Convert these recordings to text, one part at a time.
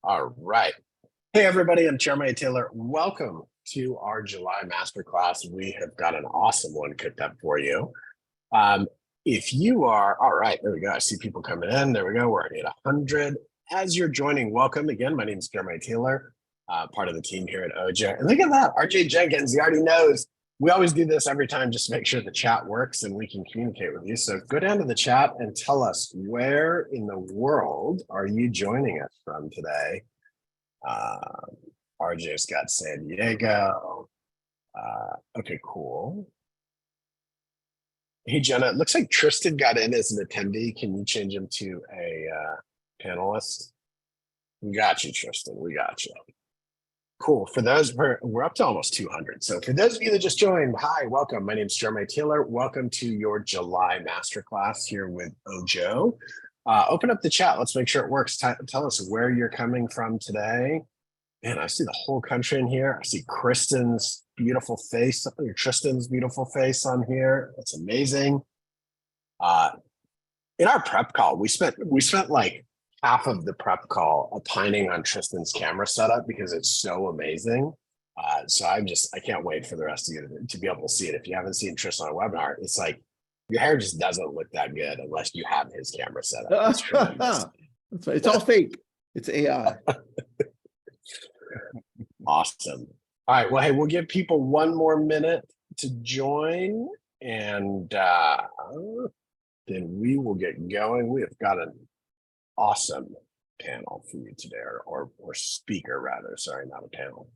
All right. Hey, everybody, I'm Jeremiah Taylor. Welcome to our July Masterclass. We have got an awesome one cooked up for you. If you are, all right, there we go. I see people coming in. There we go. We're already at 100. As you're joining, welcome again. My name is Jeremiah Taylor, part of the team here at OJ. And look at that, RJ Jenkins. He already knows. We always do this every time just to make sure the chat works and we can communicate with you. So go down to the chat and tell us, where in the world are you joining us from today? RJ's got San Diego. Okay, cool. Hey, Jenna, it looks like Tristan got in as an attendee. Can you change him to a panelist? We got you, Tristan. We got you. Cool. For those, we're up to almost 200. So for those of you that just joined, hi, welcome. My name is Jeremiah Taylor. Welcome to your July Masterclass here with Ojo. Open up the chat. Let's make sure it works. Tell us where you're coming from today. Man, I see the whole country in here. I see Tristan's beautiful face on here. That's amazing. In our prep call, we spent like half of the prep call opining on Tristan's camera setup because it's so amazing. So I can't wait for the rest of you to be able to see it. If you haven't seen Tristan on a webinar, it's like your hair just doesn't look that good unless you have his camera set up. It's tremendous. That's right. It's all fake. It's AI. Awesome. All right. Well, hey, we'll give people one more minute to join, and then we will get going. We have got an awesome panel for you today, or speaker rather. Sorry, not a panel.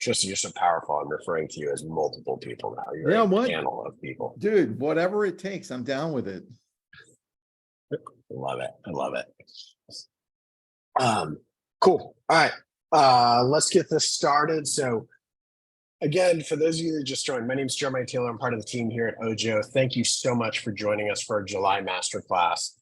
Tristan, you're so powerful. I'm referring to you as multiple people now. You're a panel of people. Dude, whatever it takes, I'm down with it. I love it. I love it. Cool. All right. Let's get this started. So again, for those of you that just joined, my name is Jeremiah Taylor. I'm part of the team here at Ojo. Thank you so much for joining us for our July Masterclass.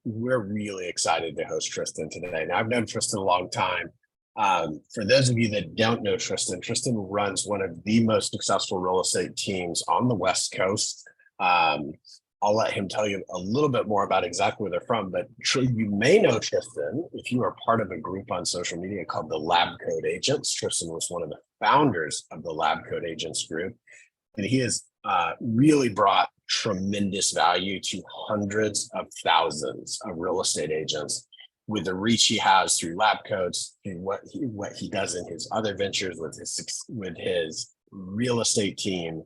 We're really excited to host Tristan today. Now, I've known Tristan a long time. For those of you that don't know Tristan, Tristan runs one of the most successful real estate teams on the West Coast. I'll let him tell you a little bit more about exactly where they're from, but you may know Tristan if you are part of a group on social media called the Lab Code Agents. Tristan was one of the founders of the Lab Code Agents group, and he has really brought tremendous value to hundreds of thousands of real estate agents with the reach he has through Lab Codes, through what he does in his other ventures with his real estate team.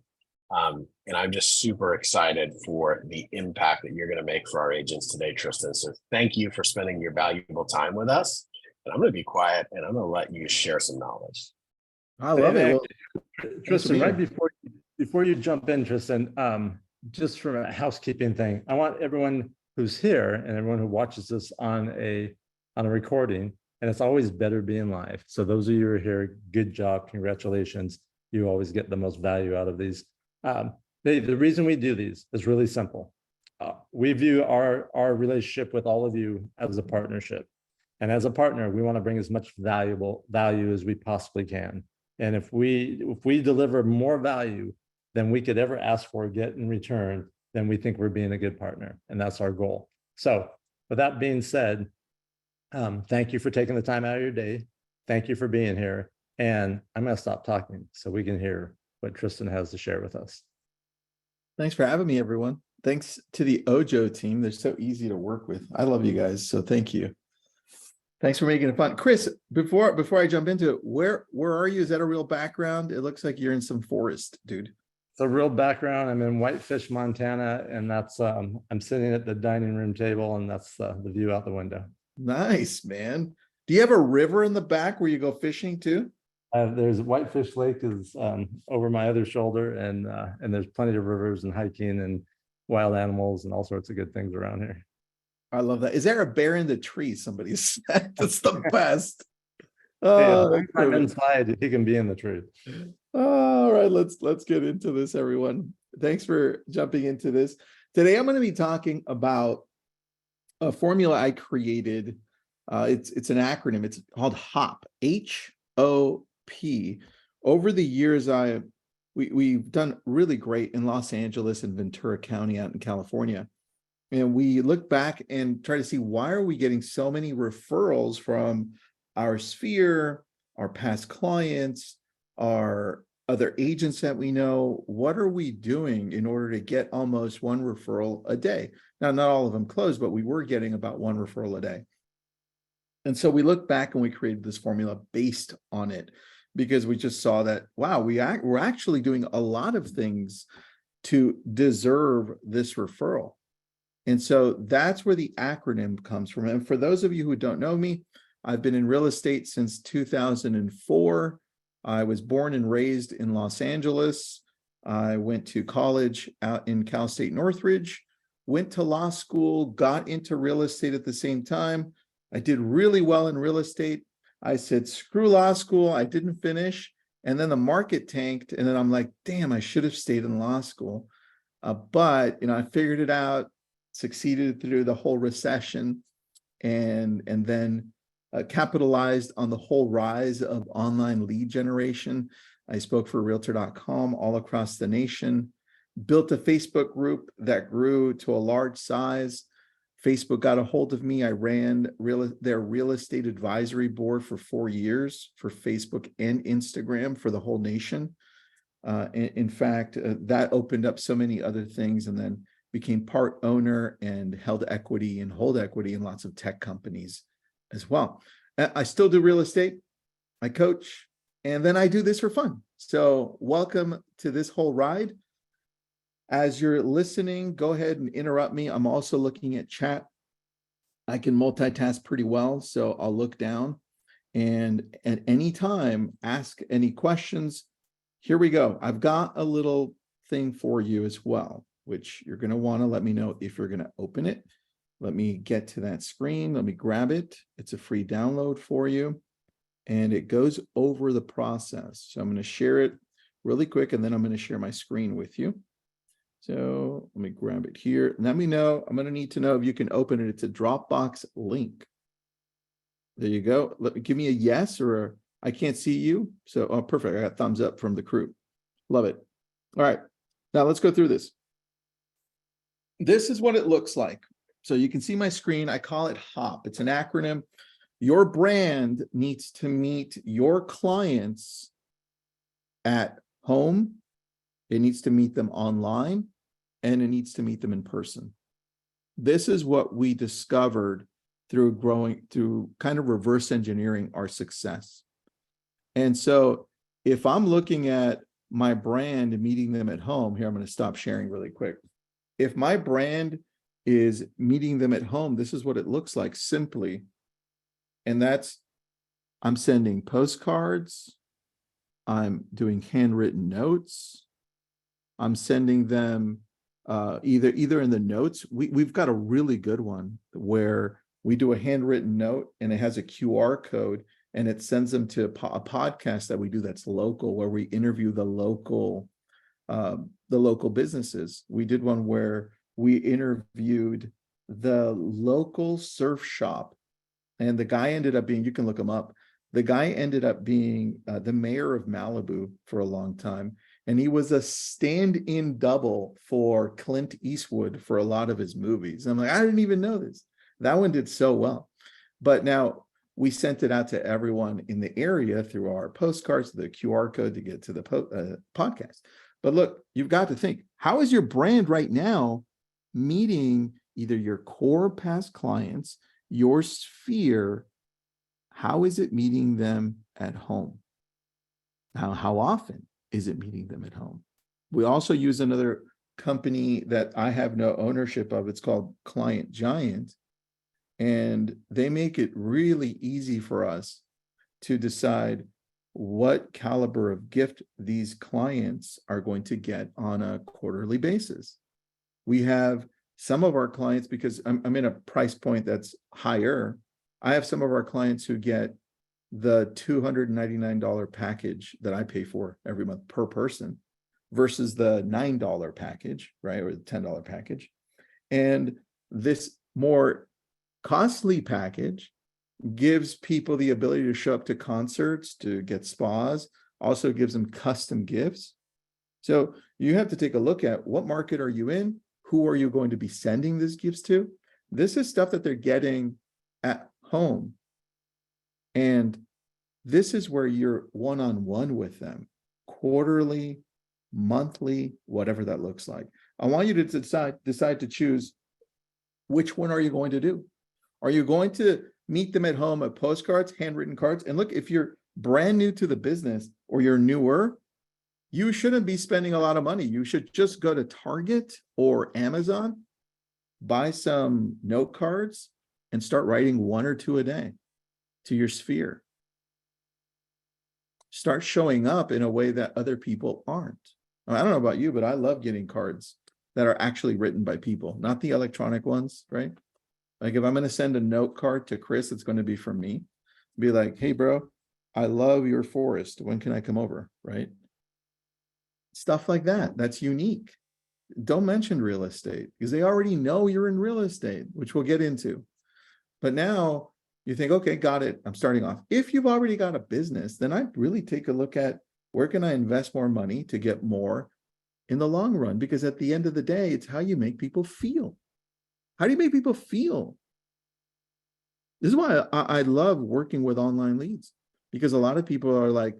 And I'm just super excited for the impact that you're going to make for our agents today, Tristan. So thank you for spending your valuable time with us. And I'm going to be quiet and I'm going to let you share some knowledge. I love it. Well, Tristan, right before you jump in, Tristan, just from a housekeeping thing, I want everyone who's here and everyone who watches this on a recording, and it's always better being live. So those of you who are here, good job, congratulations. You always get the most value out of these. The reason we do these is really simple. We view our relationship with all of you as a partnership. And as a partner, we want to bring as much value as we possibly can. And if we deliver more value than we could ever ask for or get in return, then we think we're being a good partner. And that's our goal. So with that being said, thank you for taking the time out of your day. Thank you for being here. And I'm going to stop talking so we can hear what Tristan has to share with us. Thanks for having me, everyone. Thanks to the Ojo team. They're so easy to work with. I love you guys. So thank you. Thanks for making it fun. Chris, before I jump into it, where are you? Is that a real background? It looks like you're in some forest, dude. It's a real background. I'm in Whitefish, Montana, and that's I'm sitting at the dining room table, and that's the view out the window. Nice, man. Do you have a river in the back where you go fishing too? There's Whitefish Lake is over my other shoulder, and there's plenty of rivers and hiking and wild animals and all sorts of good things around here. I love that. Is there a bear in the tree? Somebody said that's the best. Oh, I'm inside. He can be in the tree. All right, let's get into this, everyone. Thanks for jumping into this. Today, I'm going to be talking about a formula I created. It's an acronym. It's called HOP. HOP. Over the years, we've done really great in Los Angeles and Ventura County out in California. And we look back and try to see, why are we getting so many referrals from our sphere, our past clients, our other agents that we know? What are we doing in order to get almost one referral a day? Now, not all of them closed, but we were getting about one referral a day. And so we looked back and we created this formula based on it, because we just saw that, wow, we're actually doing a lot of things to deserve this referral. And so that's where the acronym comes from. And for those of you who don't know me, I've been in real estate since 2004. I was born and raised in Los Angeles. I went to college out in Cal State Northridge, went to law school, got into real estate at the same time. I did really well in real estate. I said, screw law school. I didn't finish. And then the market tanked. And then I'm like, damn, I should have stayed in law school. But, I figured it out, succeeded through the whole recession, and then capitalized on the whole rise of online lead generation. I spoke for Realtor.com all across the nation, built a Facebook group that grew to a large size. Facebook got a hold of me. I ran their real estate advisory board for 4 years for Facebook and Instagram for the whole nation. In fact, that opened up so many other things, and then became part owner and held equity and hold equity in lots of tech companies as well. I still do real estate. I coach, and then I do this for fun. So welcome to this whole ride. As you're listening, go ahead and interrupt me. I'm also looking at chat. I can multitask pretty well, so I'll look down and at any time, ask any questions. Here we go. I've got a little thing for you as well, which you're going to want to let me know if you're going to open it. Let me get to that screen. Let me grab it. It's a free download for you, and it goes over the process. So I'm going to share it really quick, and then I'm going to share my screen with you. So let me grab it here. Let me know. I'm going to need to know if you can open it. It's a Dropbox link. There you go. Give me a yes or a, I can't see you. So, oh, perfect. I got thumbs up from the crew. Love it. All right. Now let's go through this. This is what it looks like. So you can see my screen. I call it HOP. It's an acronym. Your brand needs to meet your clients at home. It needs to meet them online, and it needs to meet them in person. This is what we discovered through kind of reverse engineering our success. And so if I'm looking at my brand and meeting them at home, here, I'm going to stop sharing really quick. If my brand is meeting them at home, this is what it looks like simply. And that's, I'm sending postcards. I'm doing handwritten notes. I'm sending them either in the notes. We've got a really good one where we do a handwritten note and it has a QR code, and it sends them to a podcast that we do that's local, where we interview the local businesses. We did one where we interviewed the local surf shop, and the guy ended up being, you can look him up, the guy ended up being the mayor of Malibu for a long time. And he was a stand-in double for Clint Eastwood for a lot of his movies. I'm like, I didn't even know this. That one did so well. But now we sent it out to everyone in the area through our postcards, the QR code to get to the podcast. But look, you've got to think, how is your brand right now meeting either your core past clients, your sphere? How is it meeting them at home? How often is it meeting them at home? We also use another company that I have no ownership of. It's called Client Giant. And they make it really easy for us to decide what caliber of gift these clients are going to get on a quarterly basis. We have some of our clients, because I'm in a price point that's higher. I have some of our clients who get the $299 package that I pay for every month per person versus the $9 package, right? Or the $10 package. And this more costly package gives people the ability to show up to concerts, to get spas, also gives them custom gifts. So you have to take a look at, what market are you in? who are you going to be sending these gifts to? This is stuff that they're getting at home. And this is where you're one-on-one with them, quarterly, monthly, whatever that looks like. I want you to decide to choose which one are you going to do. Are you going to meet them at home at postcards, handwritten cards? And look, if you're brand new to the business or you're newer, you shouldn't be spending a lot of money. You should just go to Target or Amazon, buy some note cards, and start writing 1 or 2 a day to your sphere. Start showing up in a way that other people aren't. I don't know about you, but I love getting cards that are actually written by people, not the electronic ones, right? Like if I'm going to send a note card to Chris, it's going to be from me. Be like, hey, bro, I love your forest. When can I come over, right? Stuff like that. That's unique. Don't mention real estate because they already know you're in real estate, which we'll get into. But now you think, okay, got it. I'm starting off. If you've already got a business, then I'd really take a look at where can I invest more money to get more in the long run? Because at the end of the day, it's how you make people feel. How do you make people feel? This is why I love working with online leads, because a lot of people are like,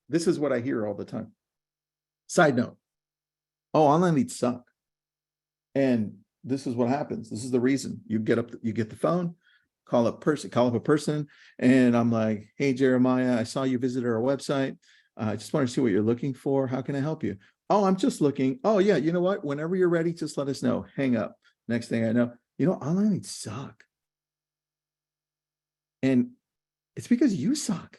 this is what I hear all the time. Side note, oh, online leads suck. And this is what happens. This is the reason. You get the phone, call up a person, and I'm like, hey, Jeremiah, I saw you visited our website. I just want to see what you're looking for. How can I help you? Oh, I'm just looking. Oh, yeah, you know what? Whenever you're ready, just let us know. Hang up. Next thing I know, online leads suck. And it's because you suck.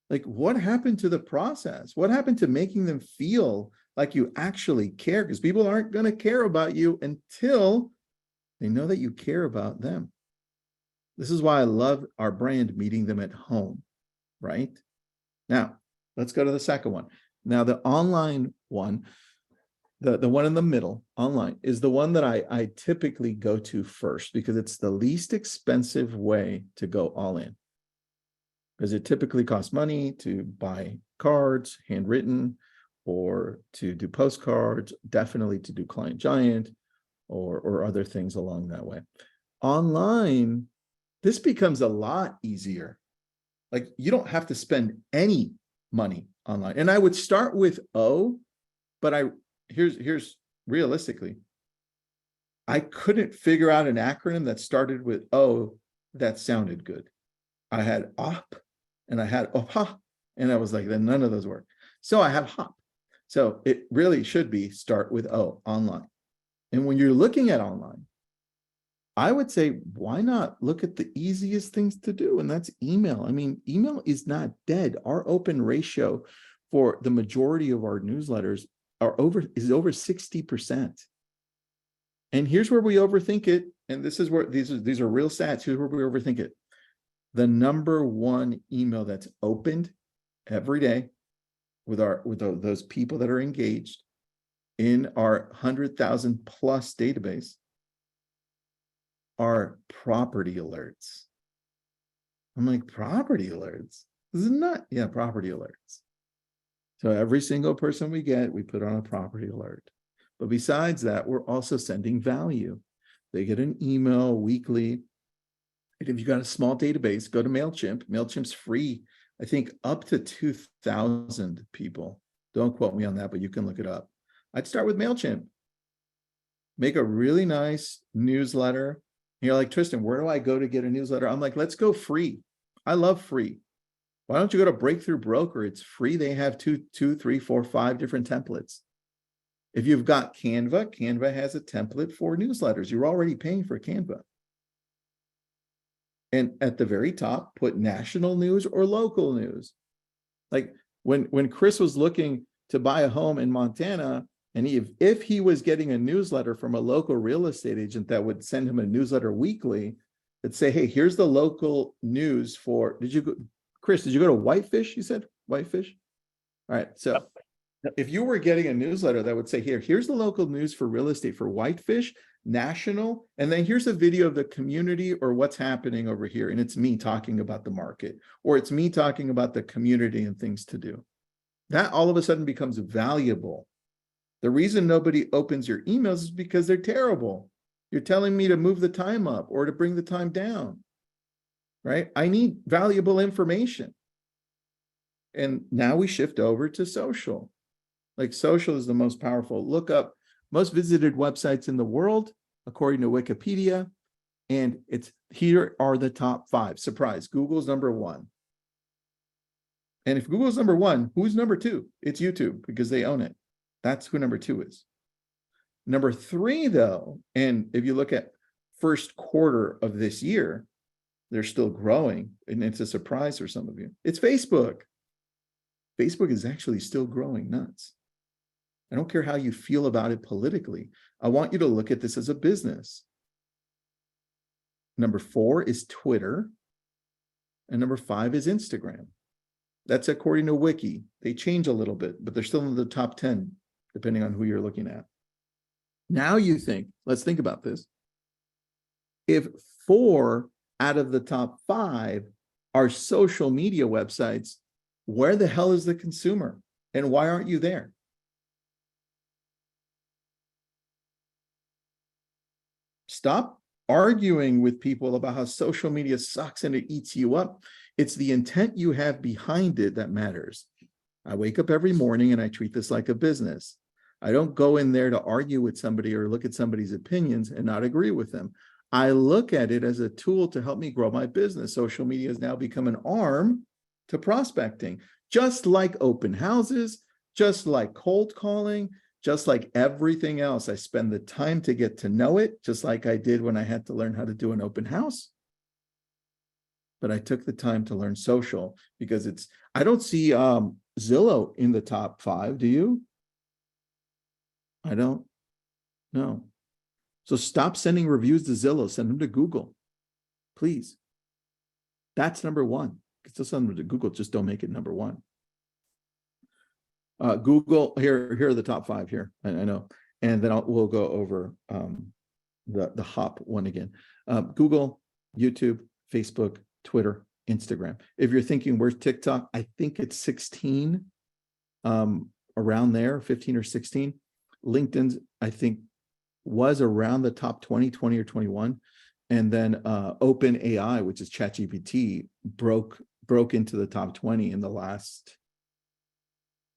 Like, what happened to the process? What happened to making them feel like you actually care? Because people aren't going to care about you until they know that you care about them. This is why I love our brand meeting them at home, right? Now, let's go to the second one. Now, the online one, the one in the middle, online, is the one that I typically go to first because it's the least expensive way to go all in. Because it typically costs money to buy cards, handwritten, or to do postcards, definitely to do Client Giant or other things along that way. Online, this becomes a lot easier. Like, you don't have to spend any money online. And I would start with O, but here's realistically, I couldn't figure out an acronym that started with O that sounded good. I had OP and I had OPA, and I was like, then none of those work. So I have HOP. So it really should be start with O, online. And when you're looking at online, I would say, why not look at the easiest things to do? And that's email. I mean, email is not dead. Our open ratio for the majority of our newsletters is over 60%. And here's where we overthink it. And this is where these are real stats. Here's where we overthink it. The number one email that's opened every day with those people that are engaged in our 100,000 plus database are property alerts. I'm like, property alerts? This is not, yeah, property alerts. So every single person we get, we put on a property alert. But besides that, we're also sending value. They get an email weekly. And if you've got a small database, go to MailChimp. MailChimp's free, I think up to 2,000 people. Don't quote me on that, but you can look it up. I'd start with MailChimp. Make a really nice newsletter. And you're like, Tristan, where do I go to get a newsletter? I'm like, let's go free. I love free. Why don't you go to Breakthrough Broker? It's free. They have 2, 3, 4, 5 different templates. If you've got Canva, Canva has a template for newsletters. You're already paying for Canva. And at the very top, put national news or local news. Like when Chris was looking to buy a home in Montana, and if he was getting a newsletter from a local real estate agent that would send him a newsletter weekly, that'd say, hey, here's the local news for, Chris, did you go to Whitefish? You said Whitefish? All right. So if you were getting a newsletter that would say, here's the local news for real estate for Whitefish, national, and then here's a video of the community or what's happening over here. And it's me talking about the market, or it's me talking about the community and things to do. That all of a sudden becomes valuable The reason nobody opens your emails is because they're terrible. You're telling me to move the time up or to bring the time down, right? I need valuable information. And now we shift over to social. Like social is the most powerful. Look up most visited websites in the world, according to Wikipedia. And it's here are the top 5. Surprise, Google's number 1. And if Google's number 1, who's number 2? It's YouTube because they own it. That's who number 2 is. Number 3, though, and if you look at first quarter of this year, they're still growing, and it's a surprise for some of you. It's Facebook. Facebook is actually still growing nuts. I don't care how you feel about it politically. I want you to look at this as a business. Number 4 is Twitter. And number 5 is Instagram. That's according to Wiki. They change a little bit, but they're still in the top 10, depending on who you're looking at. Now you think, let's think about this. If 4 out of the top 5 are social media websites, where the hell is the consumer? And why aren't you there? Stop arguing with people about how social media sucks and it eats you up. It's the intent you have behind it that matters. I wake up every morning and I treat this like a business. I don't go in there to argue with somebody or look at somebody's opinions and not agree with them. I look at it as a tool to help me grow my business. Social media has now become an arm to prospecting, just like open houses, just like cold calling, just like everything else. I spend the time to get to know it, just like I did when I had to learn how to do an open house. But I took the time to learn social because I don't see Zillow in the top 5. Do you? I don't know. So stop sending reviews to Zillow. Send them to Google, please. That's number 1. You can still send them to Google. Just don't make it number 1. Google, here are the top 5 here. I know. And then we'll go over the hop one again. Google, YouTube, Facebook, Twitter, Instagram. If you're thinking, where's TikTok? I think it's 16, around there, 15 or 16. LinkedIn's, I think, was around the top 20 or 21. And then OpenAI, which is ChatGPT, broke into the top 20 in the last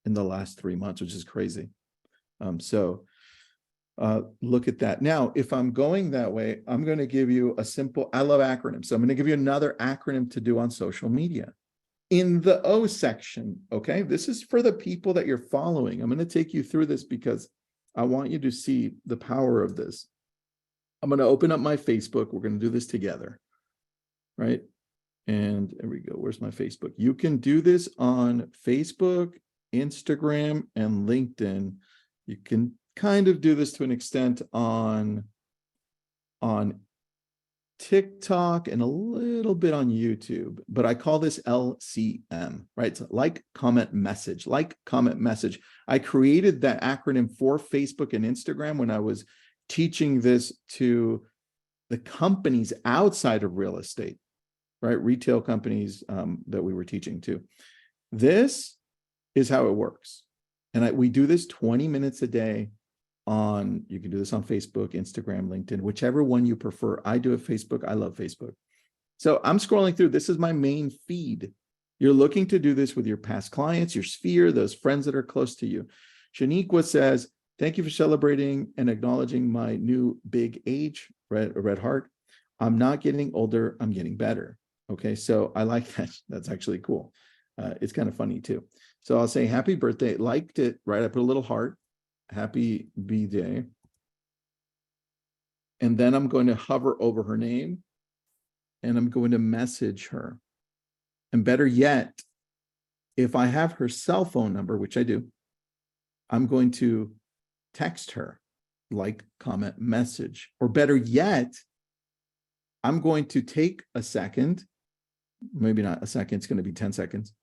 3 months, which is crazy. So look at that. Now, if I'm going that way, I'm going to give you a simple, I love acronyms. So I'm going to give you another acronym to do on social media. In the O section, okay, this is for the people that you're following. I'm going to take you through this because I want you to see the power of this. I'm going to open up my Facebook. We're going to do this together, right? And there we go. Where's my Facebook? You can do this on Facebook, Instagram, and LinkedIn. You can kind of do this to an extent on TikTok and a little bit on YouTube, but I call this LCM, right? It's like, comment, message, like, comment, message. I created that acronym for Facebook and Instagram when I was teaching this to the companies outside of real estate, right? Retail companies that we were teaching to. This is how it works. And we do this 20 minutes a day you can do this on Facebook, Instagram, LinkedIn, whichever one you prefer. I do it Facebook. I love Facebook. So I'm scrolling through. This is my main feed. You're looking to do this with your past clients, your sphere, those friends that are close to you. Shaniqua says, thank you for celebrating and acknowledging my new big age, red heart. I'm not getting older. I'm getting better. Okay, so I like that. That's actually cool. It's kind of funny too. So I'll say happy birthday. Liked it, right? I put a little heart. Happy B-Day. And then I'm going to hover over her name and I'm going to message her. And better yet, if I have her cell phone number, which I do, I'm going to text her, like, comment, message. Or better yet, I'm going to take a second, maybe not a second, it's going to be 10 seconds.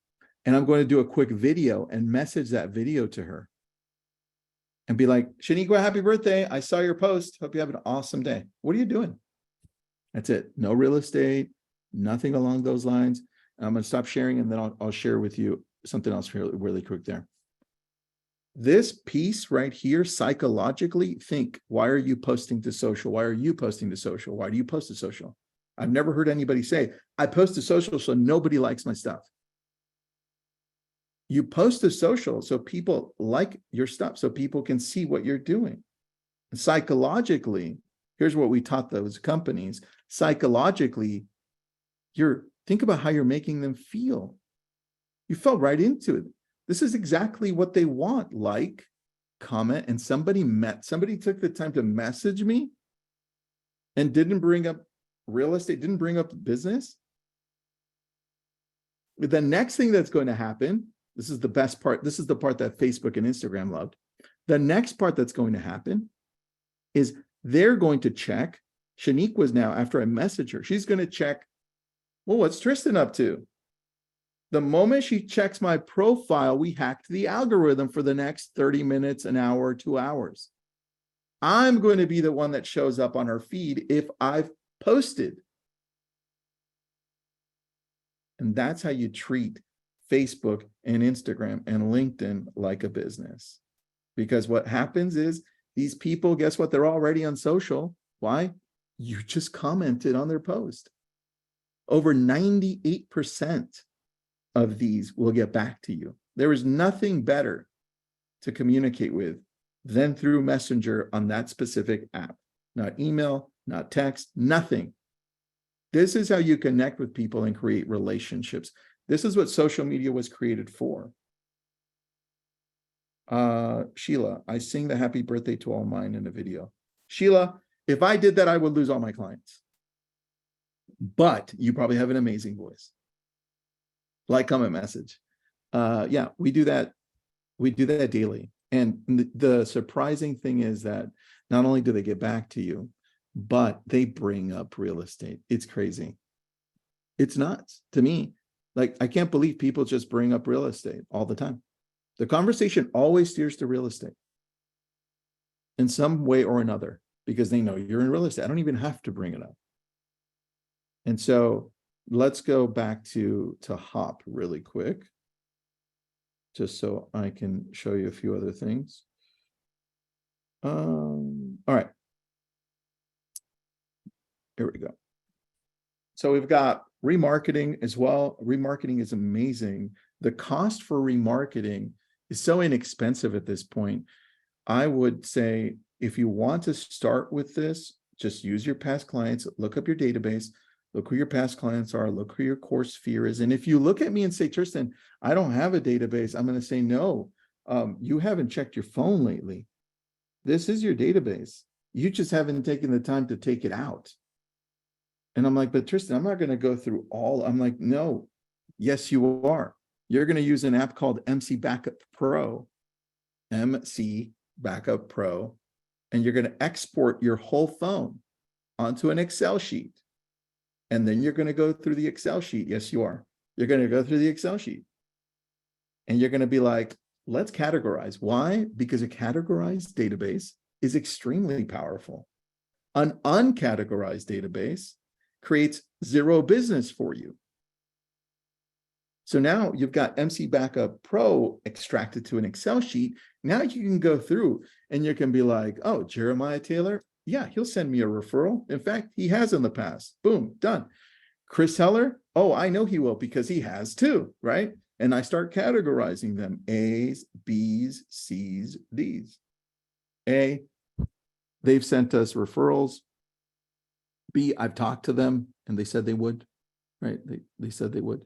And I'm going to do a quick video and message that video to her. And be like, Shaniqua, happy birthday. I saw your post. Hope you have an awesome day. What are you doing? That's it. No real estate, nothing along those lines. I'm going to stop sharing and then I'll share with you something else really quick there. This piece right here, psychologically, think, why are you posting to social? Why are you posting to social? Why do you post to social? I've never heard anybody say, I post to social so nobody likes my stuff. You post to social so people like your stuff, so people can see what you're doing. And psychologically, here's what we taught those companies. Psychologically, think about how you're making them feel. You fell right into it. This is exactly what they want. Like, comment, and somebody took the time to message me and didn't bring up real estate, didn't bring up business. The next thing that's going to happen, this is the best part. This is the part that Facebook and Instagram loved. The next part that's going to happen is they're going to check. Shanique was now, after I messaged her, she's going to check, well, what's Tristan up to? The moment she checks my profile, we hacked the algorithm for the next 30 minutes, an hour, 2 hours. I'm going to be the one that shows up on her feed if I've posted. And that's how you treat Facebook and Instagram and LinkedIn like a business. Because what happens is these people, guess what? They're already on social. Why? You just commented on their post. Over 98% of these will get back to you. There is nothing better to communicate with than through Messenger on that specific app. Not email, not text, nothing. This is how you connect with people and create relationships. This is what social media was created for. Sheila, I sing the happy birthday to all mine in a video. Sheila, if I did that, I would lose all my clients. But you probably have an amazing voice. Like, comment, message. Yeah, we do that. We do that daily. And the surprising thing is that not only do they get back to you, but they bring up real estate. It's crazy. It's nuts to me. Like, I can't believe people just bring up real estate all the time. The conversation always steers to real estate in some way or another, because they know you're in real estate. I don't even have to bring it up. And so let's go back to Hop really quick, just so I can show you a few other things. All right. Here we go. So we've got remarketing as well. Remarketing is amazing. The cost for remarketing is so inexpensive at this point. I would say if you want to start with this, just use your past clients, look up your database, look who your past clients are, look who your core sphere is. And if you look at me and say, Tristan, I don't have a database, I'm going to say, no, you haven't checked your phone lately. This is your database. You just haven't taken the time to take it out. And I'm like, but Tristan, I'm not going to go through all. I'm like, no, yes, you are. You're going to use an app called MC Backup Pro, MC Backup Pro, and you're going to export your whole phone onto an Excel sheet. And then you're going to go through the Excel sheet. Yes, you are. You're going to go through the Excel sheet. And you're going to be like, let's categorize. Why? Because a categorized database is extremely powerful. An uncategorized database creates zero business for you. So now you've got MC Backup Pro extracted to an Excel sheet. Now you can go through and you can be like, oh, Jeremiah Taylor, yeah, he'll send me a referral. In fact, he has in the past. Boom, done. Chris Heller, oh, I know he will because he has too, right? And I start categorizing them, A's, B's, C's, D's. A, they've sent us referrals. B, I've talked to them and they said they would, right? They said they would.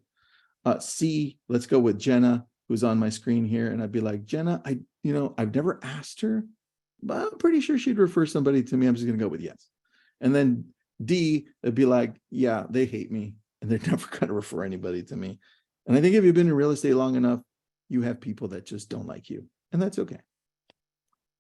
C, let's go with Jenna, who's on my screen here. And I'd be like, Jenna, I've never asked her, but I'm pretty sure she'd refer somebody to me. I'm just going to go with yes. And then D, it'd be like, yeah, they hate me and they're never going to refer anybody to me. And I think if you've been in real estate long enough, you have people that just don't like you, and that's okay.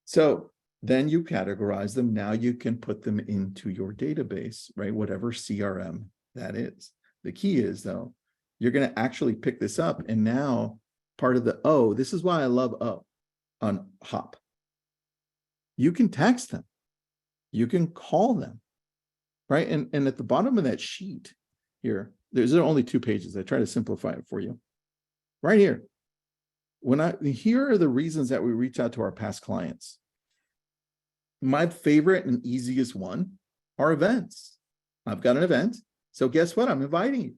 So then you categorize them. Now you can put them into your database, right? Whatever CRM that is. The key is, though, you're going to actually pick this up. And now part of the O, this is why I love O on Hop. You can text them. You can call them, right? And at the bottom of that sheet here, there are only 2 pages. I try to simplify it for you. Right here. here are the reasons that we reach out to our past clients. My favorite and easiest one are events. I've got an event. So guess what? I'm inviting you.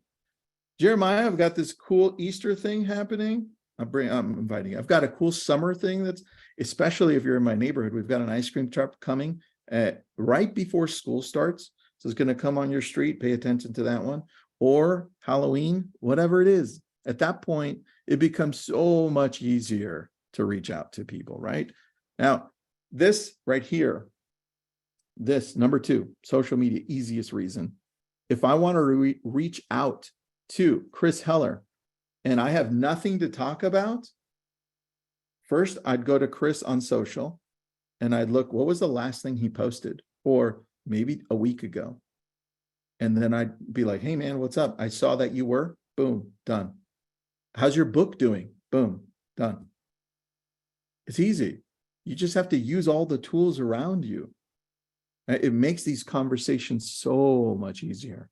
Jeremiah, I've got this cool Easter thing happening. I'm inviting you. I've got a cool summer thing that's, especially if you're in my neighborhood, we've got an ice cream truck coming right before school starts. So it's going to come on your street. Pay attention to that one. Or Halloween, whatever it is. At that point, it becomes so much easier to reach out to people, right? Now, this right here, this number 2, social media, easiest reason. If I want to reach out to Chris Heller and I have nothing to talk about, first I'd go to Chris on social and I'd look, what was the last thing he posted? Or maybe a week ago. And then I'd be like, hey man, what's up? I saw that you were, boom, done. How's your book doing? Boom, done. It's easy. You just have to use all the tools around you. It makes these conversations so much easier.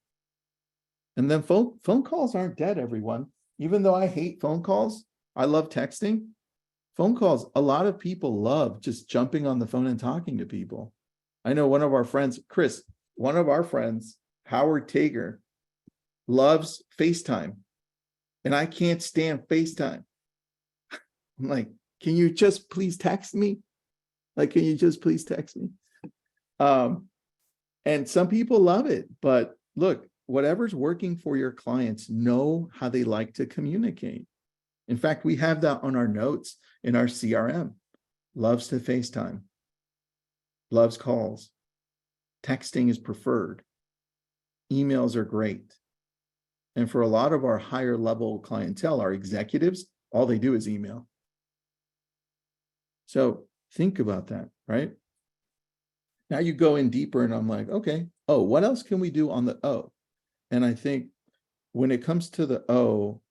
And then phone calls aren't dead, everyone. Even though I hate phone calls, I love texting. Phone calls, a lot of people love just jumping on the phone and talking to people. I know one of our friends, Chris, one of our friends, Howard Tager, loves FaceTime. And I can't stand FaceTime. I'm like, can you just please text me? Like, can you just please text me? And some people love it, but look, whatever's working for your clients, know how they like to communicate. In fact, we have that on our notes in our CRM. Loves to FaceTime, loves calls. Texting is preferred. Emails are great. And for a lot of our higher level clientele, our executives, all they do is email. So think about that, right? Now you go in deeper and I'm like, okay, oh, what else can we do on the O? And I think when it comes to the O,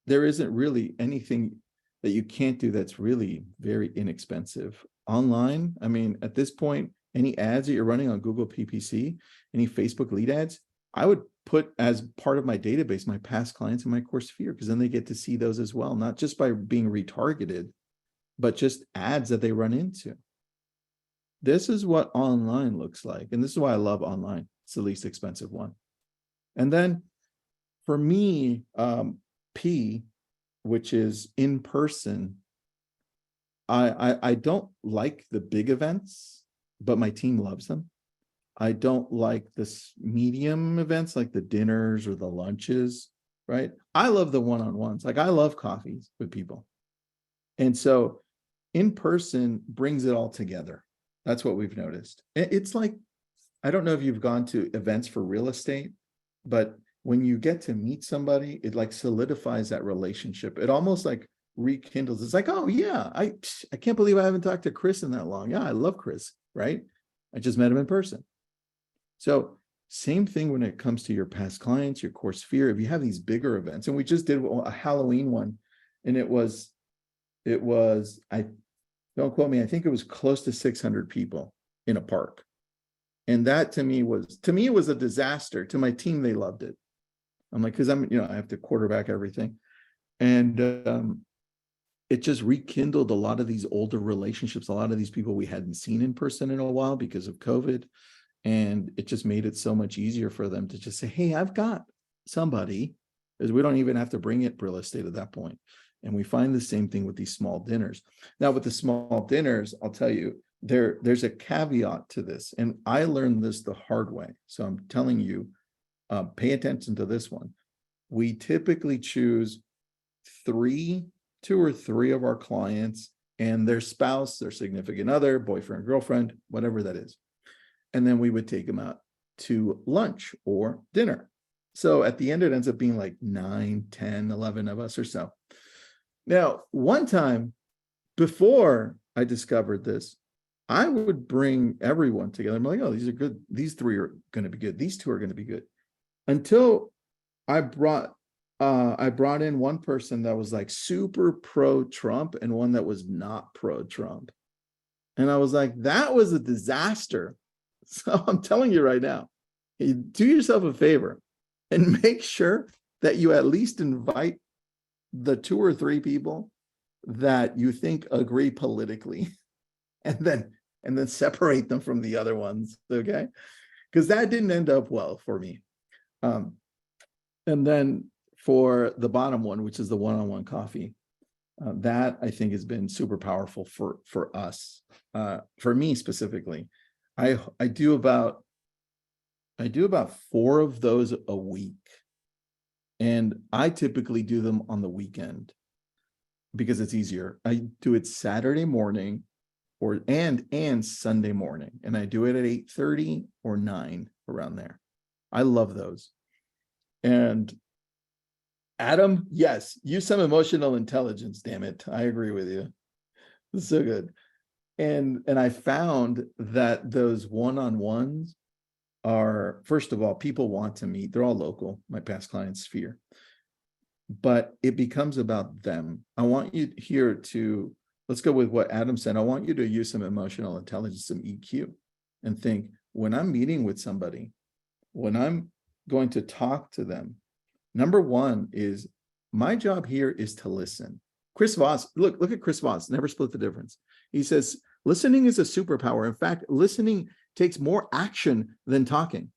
there isn't really anything that you can't do that's really very inexpensive. Online, I mean, at this point, any ads that you're running on Google PPC, any Facebook lead ads, I would put as part of my database, my past clients in my course sphere, because then they get to see those as well, not just by being retargeted, but just ads that they run into. This is what online looks like. And this is why I love online. It's the least expensive one. And then for me, P, which is in person, I don't like the big events, but my team loves them. I don't like this medium events like the dinners or the lunches, right? I love the one-on-ones. Like I love coffees with people. And so in person brings it all together. That's what we've noticed. It's like, I don't know if you've gone to events for real estate, but when you get to meet somebody, it like solidifies that relationship. It almost like rekindles. It's like, oh yeah, I can't believe I haven't talked to Chris in that long. Yeah, I love Chris, right? I just met him in person. So same thing when it comes to your past clients, your course sphere. If you have these bigger events, and we just did a Halloween one, and it was, I don't quote me, I think it was close to 600 people in a park. And that to me, it was a disaster. To my team, they loved it. I'm like, because I have to quarterback everything. And it just rekindled a lot of these older relationships, a lot of these people we hadn't seen in person in a while because of COVID. And it just made it so much easier for them to just say, hey, I've got somebody, because we don't even have to bring it real estate at that point. And we find the same thing with these small dinners. Now with the small dinners, I'll tell you, there's a caveat to this. And I learned this the hard way. So I'm telling you, pay attention to this one. We typically choose 2 or 3 of our clients and their spouse, their significant other, boyfriend, girlfriend, whatever that is. And then we would take them out to lunch or dinner. So at the end, it ends up being like 9, 10, 11 of us or so. Now, one time before I discovered this, I would bring everyone together. I'm like, oh, these are good. These 3 are going to be good. These 2 are going to be good. Until I brought in one person that was like super pro-Trump and one that was not pro-Trump. And I was like, that was a disaster. So I'm telling you right now, you do yourself a favor and make sure that you at least invite the 2 or 3 people that you think agree politically, and then separate them from the other ones, okay? Because that didn't end up well for me. And then for the bottom one, which is the one-on-one coffee, that I think has been super powerful for us. For me specifically, I do about 4 of those a week, and I typically do them on the weekend because it's easier. I do it Saturday morning and Sunday morning, and I do it at 8:30 or 9, around there. I love those. And Adam, yes, use some emotional intelligence, damn it. I agree with you. It's so good. And I found that those one-on-ones are, first of all, people want to meet. They're all local, my past clients' sphere. But it becomes about them. I want you here to, let's go with what Adam said. I want you to use some emotional intelligence, some EQ, and think, when I'm meeting with somebody, when I'm going to talk to them, number one is my job here is to listen. Chris Voss, look at Chris Voss, never split the difference. He says, listening is a superpower. In fact, listening takes more action than talking.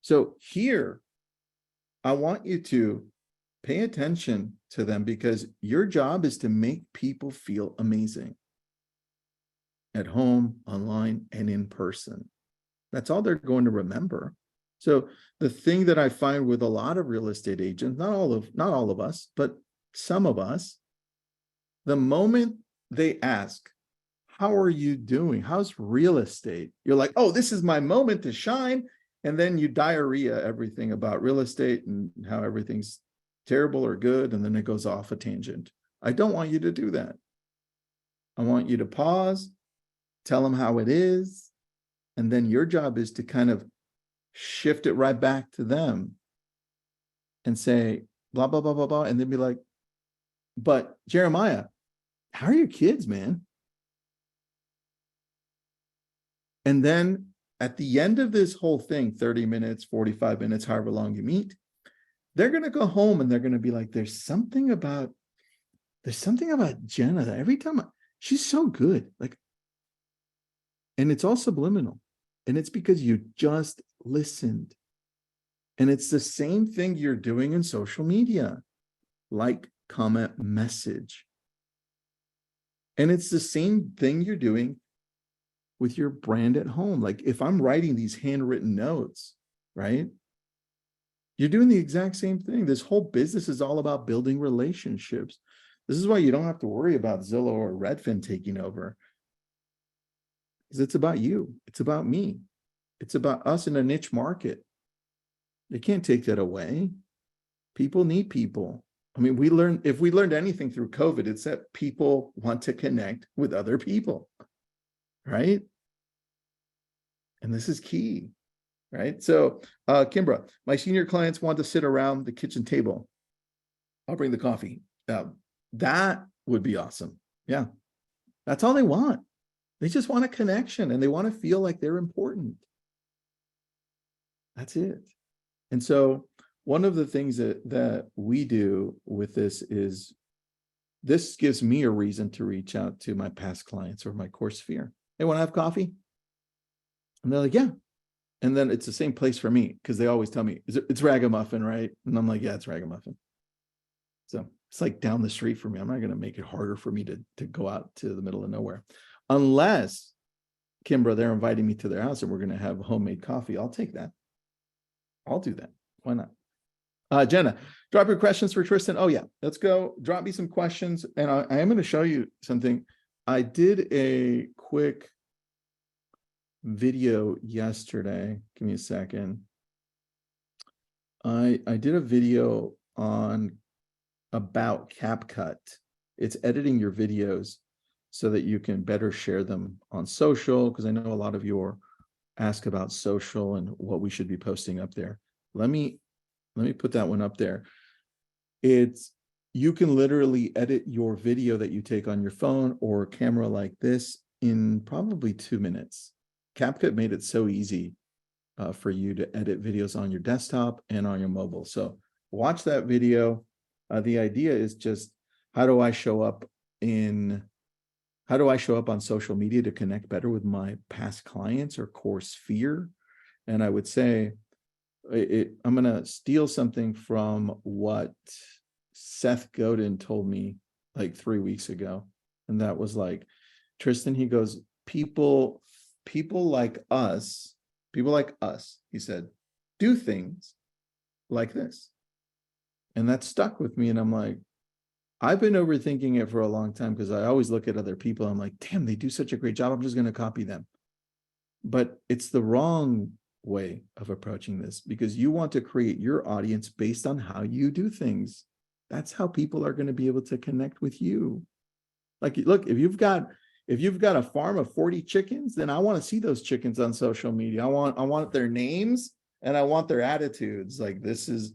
So here, I want you to pay attention to them, because your job is to make people feel amazing at home, online, and in person. That's all they're going to remember. So the thing that I find with a lot of real estate agents, not all of us, but some of us, the moment they ask, how are you doing? How's real estate? You're like, oh, this is my moment to shine. And then you diarrhea everything about real estate and how everything's terrible or good. And then it goes off a tangent. I don't want you to do that. I want you to pause, tell them how it is. And then your job is to kind of shift it right back to them and say, blah, blah, blah, blah, blah. And they'd be like, but Jeremiah, how are your kids, man? And then at the end of this whole thing, 30 minutes, 45 minutes, however long you meet, they're going to go home and they're going to be like, there's something about Jenna that every time she's so good. Like, and it's all subliminal. And it's because you just listened. And it's the same thing you're doing in social media, like, comment, message. And it's the same thing you're doing with your brand at home. Like, if I'm writing these handwritten notes, right? You're doing the exact same thing. This whole business is all about building relationships. This is why you don't have to worry about Zillow or Redfin taking over. Because it's about you. It's about me. It's about us in a niche market. They can't take that away. People need people. I mean, if we learned anything through COVID, it's that people want to connect with other people, right? And this is key, right? So, Kimbra, my senior clients want to sit around the kitchen table. I'll bring the coffee. That would be awesome. Yeah, that's all they want. They just want a connection and they want to feel like they're important. That's it. And so one of the things that we do with this is, this gives me a reason to reach out to my past clients or my core sphere. They want to have coffee? And they're like, yeah. And then it's the same place for me, because they always tell me, it's Ragamuffin, right? And I'm like, yeah, it's Ragamuffin. So it's like down the street for me. I'm not going to make it harder for me to go out to the middle of nowhere. Unless, Kimbra, they're inviting me to their house and we're going to have homemade coffee. I'll take that. I'll do that. Why not? Jenna, drop your questions for Tristan. Oh yeah, let's go. Drop me some questions. And I am going to show you something. I did a quick video yesterday. Give me a second. I did a video about CapCut. It's editing your videos so that you can better share them on social, because I know a lot of you ask about social and what we should be posting up there. Let me put that one up there. You can literally edit your video that you take on your phone or camera like this in probably 2 minutes. CapCut made it so easy for you to edit videos on your desktop and on your mobile. So watch that video. The idea is just, how do I show up on social media to connect better with my past clients or core sphere? And I would say, I'm going to steal something from what Seth Godin told me like 3 weeks ago. And that was like, Tristan, he goes, people like us, he said, do things like this. And that stuck with me. And I'm like, I've been overthinking it for a long time because I always look at other people. I'm like, damn, they do such a great job. I'm just going to copy them. But it's the wrong way of approaching this, because you want to create your audience based on how you do things. That's how people are going to be able to connect with you. Like, look, if you've got a farm of 40 chickens, then I want to see those chickens on social media. I want their names and I want their attitudes. Like, this is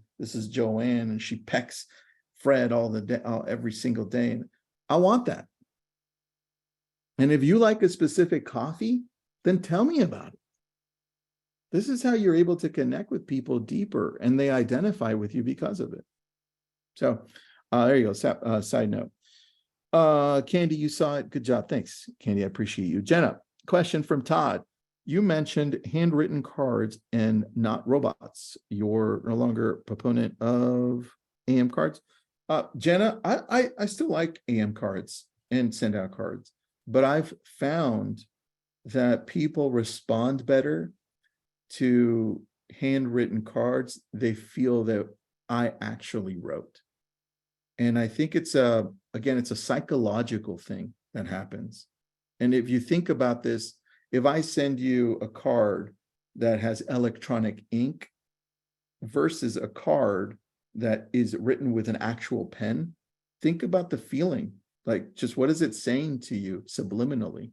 Joanne and she pecks Fred every single day. And I want that. And if you like a specific coffee, then tell me about it. This is how you're able to connect with people deeper, and they identify with you because of it. So there you go. Side note. Candy, you saw it. Good job. Thanks, Candy. I appreciate you. Jenna, question from Todd. You mentioned handwritten cards and not robots. You're no longer a proponent of AM cards. Jenna, I still like AM cards and send out cards, but I've found that people respond better to handwritten cards. They feel that I actually wrote. And I think it's a psychological thing that happens. And if you think about this, if I send you a card that has electronic ink versus a card that is written with an actual pen, think about the feeling. Like, just what is it saying to you subliminally?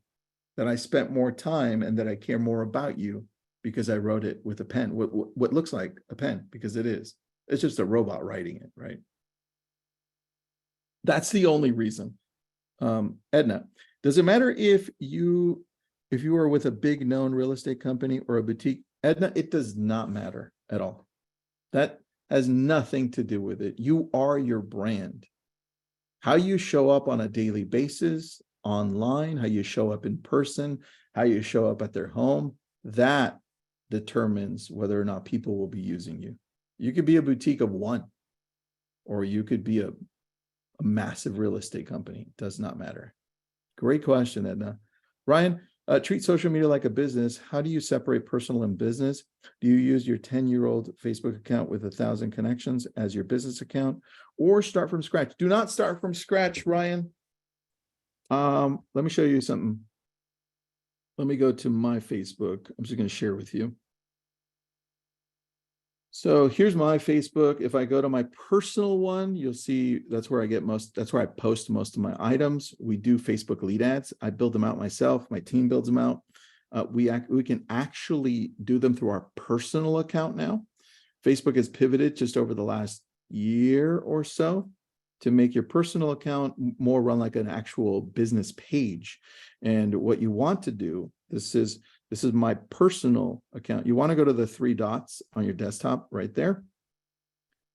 That I spent more time and that I care more about you because I wrote it with a pen, what looks like a pen, because it is. It's just a robot writing it, right? That's the only reason. Edna, does it matter if you are with a big known real estate company or a boutique? Edna, it does not matter at all. That has nothing to do with it. You are your brand. How you show up on a daily basis, online, how you show up in person, how you show up at their home, that determines whether or not people will be using you. You could be a boutique of one, or you could be a massive real estate company. It does not matter. Great question, Edna. Ryan, treat social media like a business. How do you separate personal and business? Do you use your 10-year-old Facebook account with 1,000 connections as your business account, or start from scratch? Do not start from scratch, Ryan. Let me show you something. Let me go to my Facebook. I'm just going to share with you. So here's my Facebook. If I go to my personal one, you'll see that's where I post most of my items. We do Facebook lead ads. I build them out myself. My team builds them out. We can actually do them through our personal account now. Facebook has pivoted just over the last year or so to make your personal account more run like an actual business page. And what you want to do, this is my personal account. You want to go to the 3 dots on your desktop right there.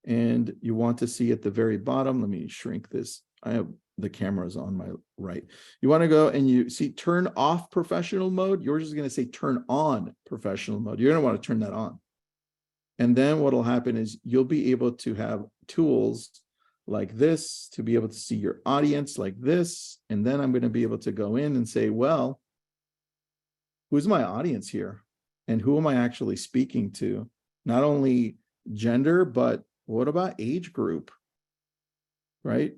And you want to see at the very bottom, let me shrink this. I have the cameras on my right. You want to go and you see turn off professional mode. Yours is going to say turn on professional mode. You're going to want to turn that on. And then what will happen is you'll be able to have tools like this to be able to see your audience like this. And then I'm going to be able to go in and say, well, who's my audience here? And who am I actually speaking to? Not only gender, but what about age group, right?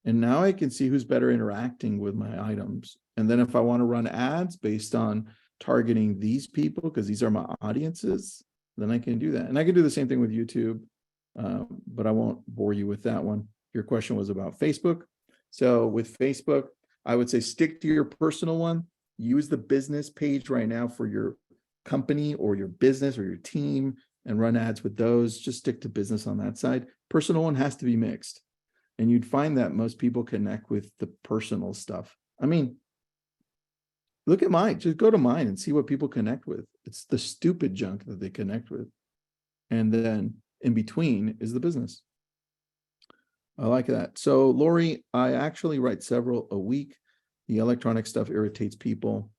And now I can see who's better interacting with my items. And then if I want to run ads based on targeting these people, because these are my audiences, then I can do that. And I can do the same thing with YouTube, but I won't bore you with that one. Your question was about Facebook. So with Facebook, I would say stick to your personal one. Use the business page right now for your company or your business or your team and run ads with those. Just stick to business on that side. Personal one has to be mixed. And you'd find that most people connect with the personal stuff. I mean, look at mine. Just go to mine and see what people connect with. It's the stupid junk that they connect with. And then in between is the business. I like that. So Lori, I actually write several a week. The electronic stuff irritates people.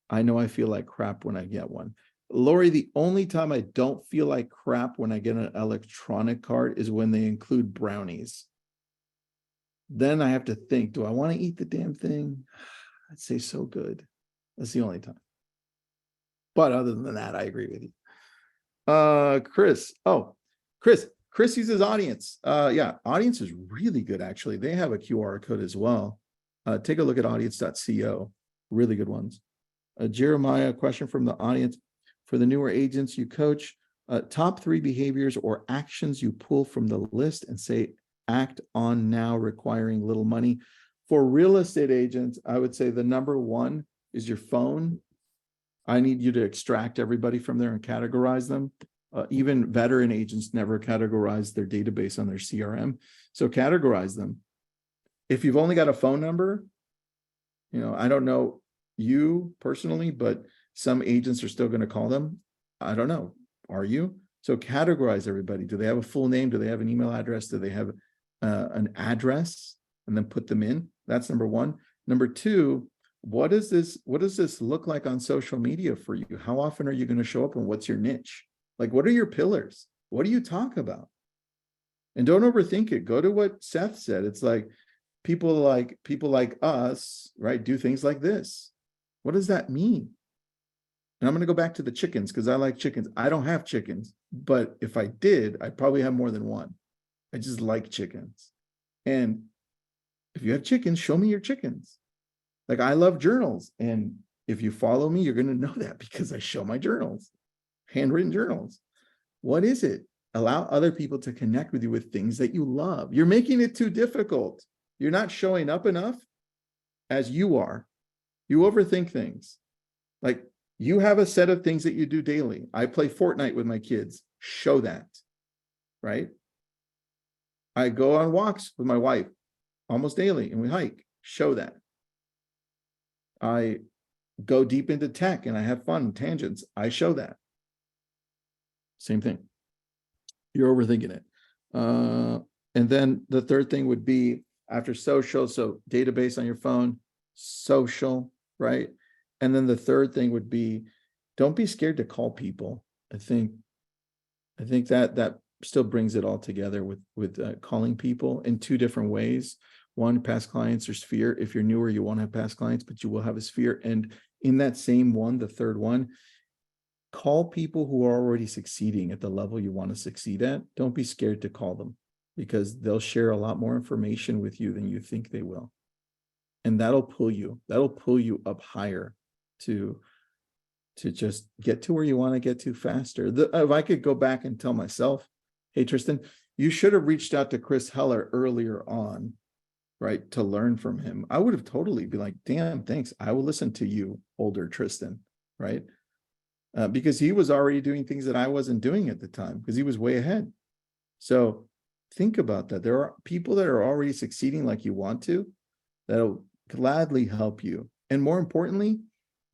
I know I feel like crap when I get one. Lori, the only time I don't feel like crap when I get an electronic card is when they include brownies. Then I have to think, do I want to eat the damn thing? I'd say so good. That's the only time. But other than that, I agree with you. Chris. Oh, Chris uses Audience. Yeah, Audience is really good, actually. They have a QR code as well. Take a look at audience.co. Really good ones. Jeremiah, question from the audience. For the newer agents you coach, top 3 behaviors or actions you pull from the list and say, act on now, requiring little money. For real estate agents, I would say the number 1 is your phone. I need you to extract everybody from there and categorize them. Even veteran agents never categorize their database on their CRM. So categorize them. If you've only got a phone number, I don't know you personally, but some agents are still going to call them. I don't know. Are you? So categorize everybody. Do they have a full name? Do they have an email address? Do they have an address? And then put them in. That's number 1. Number 2, what does this look like on social media for you? How often are you going to show up and what's your niche? Like, what are your pillars? What do you talk about? And don't overthink it. Go to what Seth said. It's like people like us, right? Do things like this. What does that mean? And I'm going to go back to the chickens because I like chickens. I don't have chickens, but if I did, I'd probably have more than one. I just like chickens. And if you have chickens, show me your chickens. Like, I love journals. And if you follow me, you're going to know that because I show my journals, handwritten journals. What is it? Allow other people to connect with you with things that you love. You're making it too difficult. You're not showing up enough as you are. You overthink things. Like, you have a set of things that you do daily. I play Fortnite with my kids. Show that, right? I go on walks with my wife almost daily and we hike. Show that. I go deep into tech and I have fun, tangents. I show that. Same thing. You're overthinking it. And then the third thing would be after social, so database on your phone, social, right? And then the third thing would be, don't be scared to call people. I think that still brings it all together with calling people in 2 different ways. One, past clients or sphere. If you're newer, you won't have past clients, but you will have a sphere. And in that same one, the third one, call people who are already succeeding at the level you want to succeed at. Don't be scared to call them because they'll share a lot more information with you than you think they will. And that'll pull you up higher to just get to where you want to get to faster. If I could go back and tell myself, hey, Tristan, you should have reached out to Chris Heller earlier on, right, to learn from him. I would have totally been like, damn, thanks. I will listen to you, older Tristan, right? Because he was already doing things that I wasn't doing at the time because he was way ahead. So think about that. There are people that are already succeeding like you want to, that'll gladly help you. And more importantly,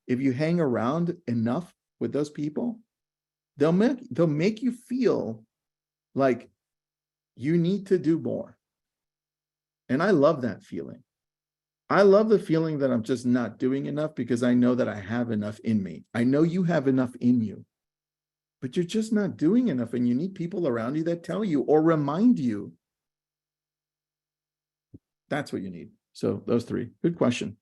if you hang around enough with those people, they'll make you feel like you need to do more. And I love that feeling. I love the feeling that I'm just not doing enough because I know that I have enough in me. I know you have enough in you, but you're just not doing enough and you need people around you that tell you or remind you. That's what you need. So those 3. Good question.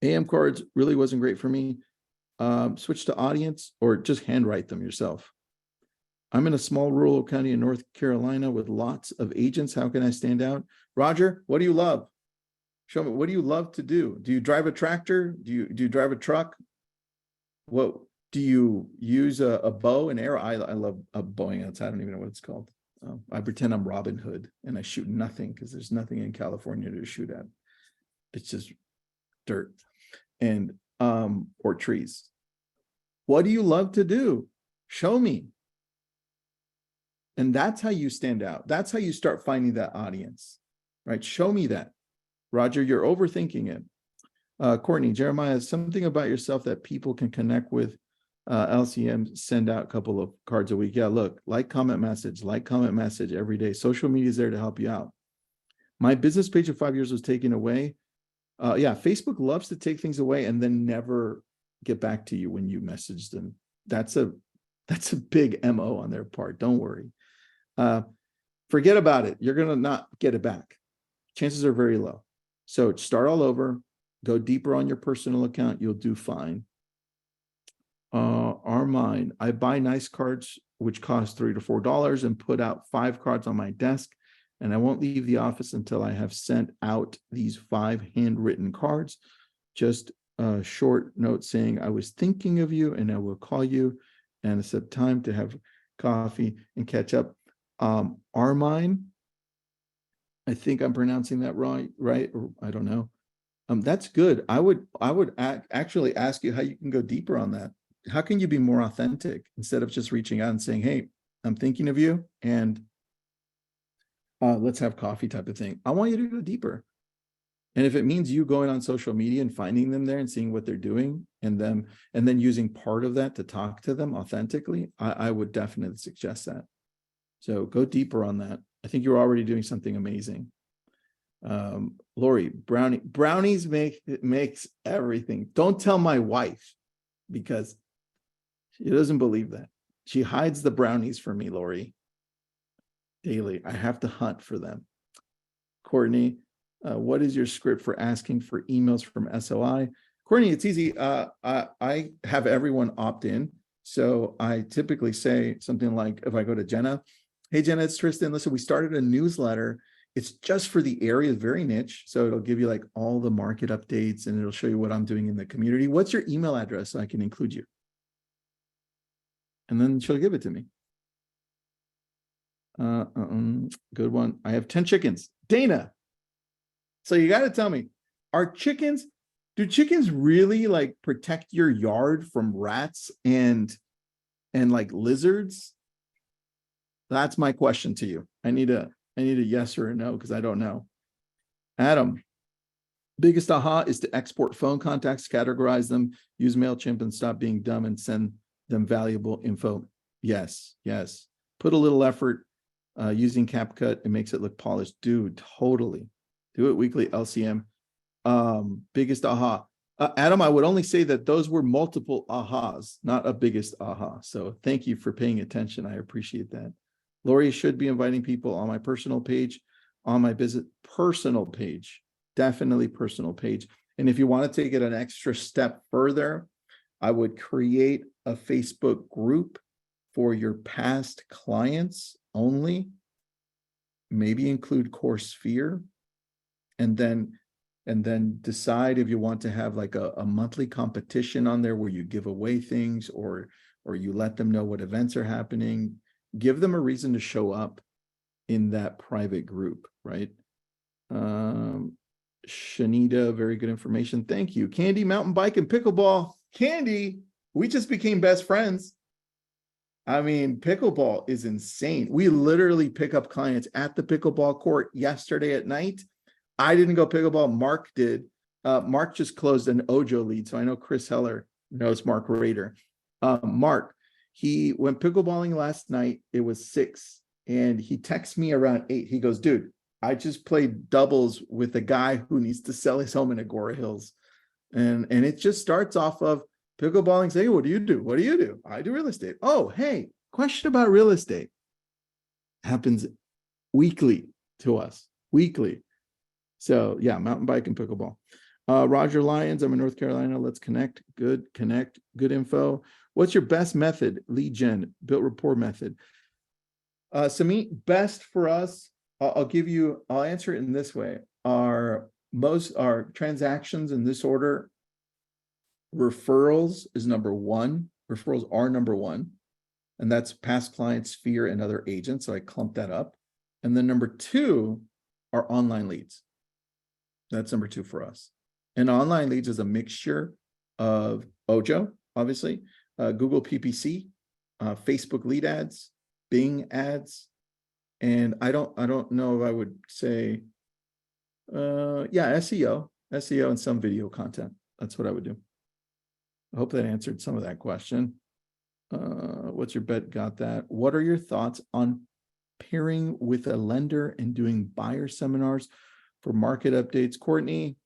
AM cards really wasn't great for me. Switch to audience or just handwrite them yourself. I'm in a small rural county in North Carolina with lots of agents. How can I stand out? Roger, what do you love? Show me, what do you love to do? Do you drive a tractor? Do you drive a truck? What do you use a bow and arrow? I love a bowing. I don't even know what it's called. I pretend I'm Robin Hood and I shoot nothing because there's nothing in California to shoot at. It's just dirt and or trees. What do you love to do? Show me. And that's how you stand out. That's how you start finding that audience, right? Show me that. Roger, you're overthinking it. Courtney, Jeremiah, something about yourself that people can connect with LCM send out a couple of cards a week. Yeah, look, like, comment, message every day. Social media is there to help you out. My business page of 5 years was taken away. Yeah, Facebook loves to take things away and then never get back to you when you message them. That's a big MO on their part. Don't worry. Forget about it. You're going to not get it back. Chances are very low. So start all over, go deeper on your personal account. You'll do fine. Armine, I buy nice cards, which cost $3 to $4 and put out 5 cards on my desk. And I won't leave the office until I have sent out these 5 handwritten cards. Just a short note saying I was thinking of you and I will call you and set time to have coffee and catch up. Armine, I think I'm pronouncing that right? Or I don't know. That's good. I would actually ask you how you can go deeper on that. How can you be more authentic instead of just reaching out and saying, hey, I'm thinking of you and let's have coffee type of thing. I want you to go deeper. And if it means you going on social media and finding them there and seeing what they're doing and then using part of that to talk to them authentically, I would definitely suggest that. So go deeper on that. I think you're already doing something amazing. Lori, brownies makes everything. Don't tell my wife because she doesn't believe that. She hides the brownies from me, Lori. Daily. I have to hunt for them. Courtney, what is your script for asking for emails from SOI? Courtney, it's easy. I have everyone opt in. So I typically say something like, if I go to Jenna, hey, Jenna, it's Tristan. Listen, we started a newsletter. It's just for the area, very niche. So it'll give you like all the market updates and it'll show you what I'm doing in the community. What's your email address so I can include you? And then she'll give it to me. Good one. I have 10 chickens. Dana. So you got to tell me, do chickens really like protect your yard from rats and like lizards? That's my question to you. I need a yes or a no because I don't know. Adam, biggest aha is to export phone contacts, categorize them, use MailChimp and stop being dumb and send them valuable info. Yes. Put a little effort using CapCut. It makes it look polished. Dude, totally. Do it weekly, LCM. Biggest aha. Adam, I would only say that those were multiple ahas, not a biggest aha. So thank you for paying attention. I appreciate that. Lori should be inviting people on my personal page, on my business personal page, definitely personal page. And if you want to take it an extra step further, I would create a Facebook group for your past clients only, maybe include Core Sphere, and then decide if you want to have like a monthly competition on there where you give away things or you let them know what events are happening. Give them a reason to show up in that private group, right? Shanita, very good information. Thank you. Candy, mountain bike, and pickleball. Candy, we just became best friends. I mean, pickleball is insane. We literally pick up clients at the pickleball court yesterday at night. I didn't go pickleball. Mark did. Mark just closed an Ojo lead. So I know Chris Heller knows Mark Rader. Mark, he went pickleballing last night. It was 6 and he texts me around 8. He goes, dude, I just played doubles with a guy who needs to sell his home in Agora Hills. And it just starts off of pickleballing. Say, what do you do? What do you do? I do real estate. Oh, hey, question about real estate. Happens weekly to us, weekly. So yeah, mountain bike and pickleball. Roger Lyons, I'm in North Carolina. Let's connect. Good info. What's your best method? Lead gen, built rapport method. Samit, best for us, I'll answer it in this way. Our transactions in this order, referrals is number 1. Referrals are number 1. And that's past clients, Sphere, and other agents. So I clump that up. And then number 2 are online leads. That's number 2 for us. And online leads is a mixture of Ojo, obviously, Google PPC, Facebook lead ads, Bing ads, and I don't know if I would say, SEO and some video content. That's what I would do. I hope that answered some of that question. What's your bet? Got that. What are your thoughts on pairing with a lender and doing buyer seminars for market updates? Courtney,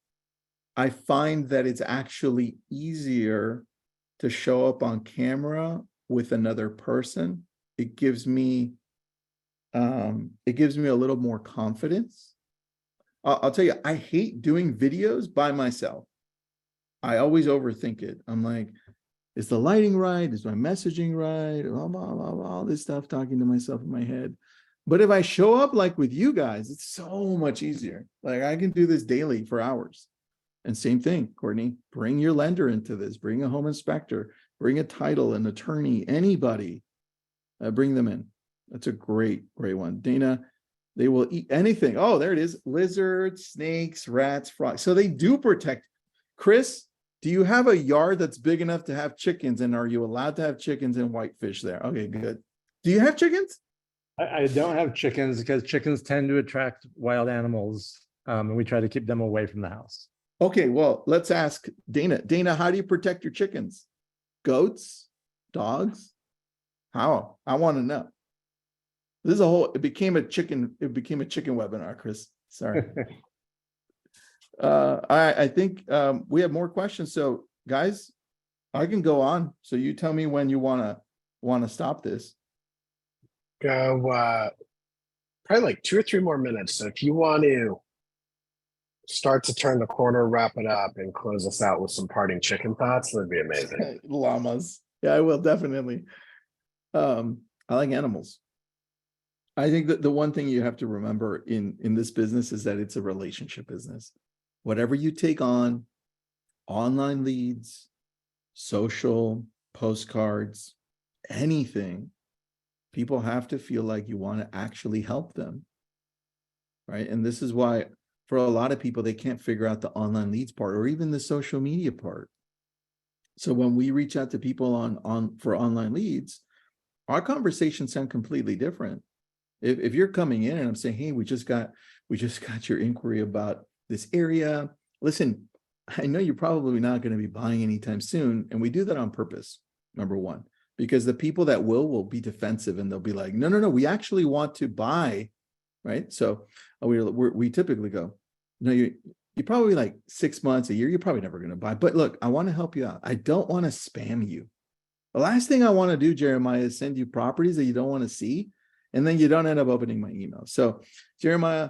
I find that it's actually easier to show up on camera with another person. It gives me a little more confidence. I'll tell you, I hate doing videos by myself. I always overthink it. I'm like, is the lighting right? Is my messaging right? Blah, blah, blah, blah, all this stuff, talking to myself in my head. But if I show up like with you guys, it's so much easier. Like I can do this daily for hours. And same thing, Courtney, bring your lender into this, bring a home inspector, bring a title, an attorney, anybody, bring them in. That's a great one. Dana, they will eat anything. Oh, there it is. Lizards, snakes, rats, frogs. So they do protect. Chris, do you have a yard that's big enough to have chickens? And are you allowed to have chickens and whitefish there? Okay, good. Do you have chickens? I don't have chickens because chickens tend to attract wild animals, and we try to keep them away from the house. Okay, well, let's ask Dana. Dana, how do you protect your chickens? Goats? Dogs? How? I want to know. This is it became a chicken webinar, Chris. Sorry. I think we have more questions. So guys, I can go on. So you tell me when you want to stop this. Go probably like 2 or 3 more minutes. So if you want to start to turn the corner, wrap it up, and close us out with some parting chicken thoughts, that'd be amazing. Llamas. Yeah, I will definitely. I like animals. I think that the one thing you have to remember in this business is that it's a relationship business. Whatever you take on, online leads, social, postcards, anything, people have to feel like you want to actually help them, right? And this is why for a lot of people, they can't figure out the online leads part or even the social media part. So when we reach out to people for online leads, our conversations sound completely different. If you're coming in and I'm saying, hey, we just got your inquiry about this area. Listen, I know you're probably not going to be buying anytime soon. And we do that on purpose, number one, because the people that will be defensive and they'll be like, no, we actually want to buy, right? So we typically go, no, you're probably like 6 months, a year, you're probably never going to buy. But look, I want to help you out. I don't want to spam you. The last thing I want to do, Jeremiah, is send you properties that you don't want to see. And then you don't end up opening my email. So Jeremiah,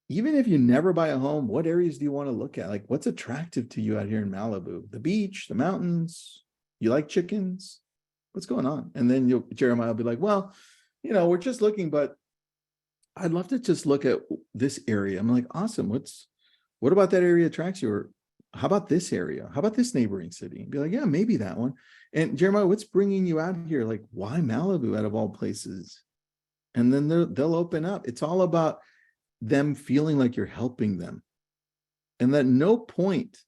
even if you never buy a home, what areas do you want to look at? Like what's attractive to you out here in Malibu? The beach, the mountains, you like chickens? What's going on? And then Jeremiah will be like, well, we're just looking, but I'd love to just look at this area. I'm like, awesome. What about that area attracts you? Or how about this area? How about this neighboring city? And be like, yeah, maybe that one. And Jeremiah, what's bringing you out here? Like, why Malibu out of all places? And then they'll open up. It's all about them feeling like you're helping them. And at no point,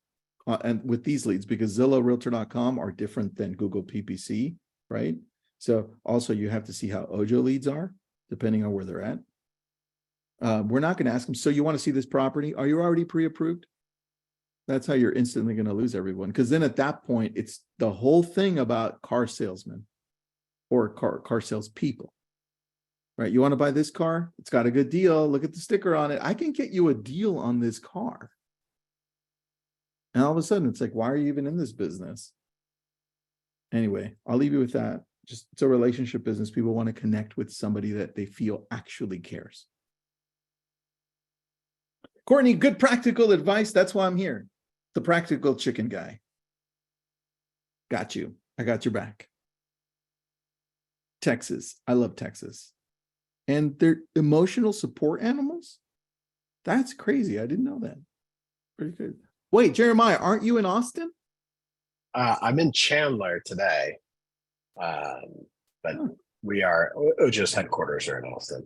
and with these leads, because Zillow, Realtor.com are different than Google PPC, right? So also you have to see how Ojo leads are, depending on where they're at. We're not going to ask them, so you want to see this property? Are you already pre-approved? That's how you're instantly going to lose everyone. Because then at that point, it's the whole thing about car salesmen or car salespeople. Right, you want to buy this car? It's got a good deal. Look at the sticker on it. I can get you a deal on this car. And all of a sudden, it's like, why are you even in this business? Anyway, I'll leave you with that. Just it's a relationship business. People want to connect with somebody that they feel actually cares. Courtney, good practical advice. That's why I'm here. The practical chicken guy. Got you. I got your back. Texas. I love Texas. And they're emotional support animals? That's crazy. I didn't know that. Pretty good. Wait, Jeremiah, aren't you in Austin? I'm in Chandler today. But we are, Ojo's headquarters are in Austin.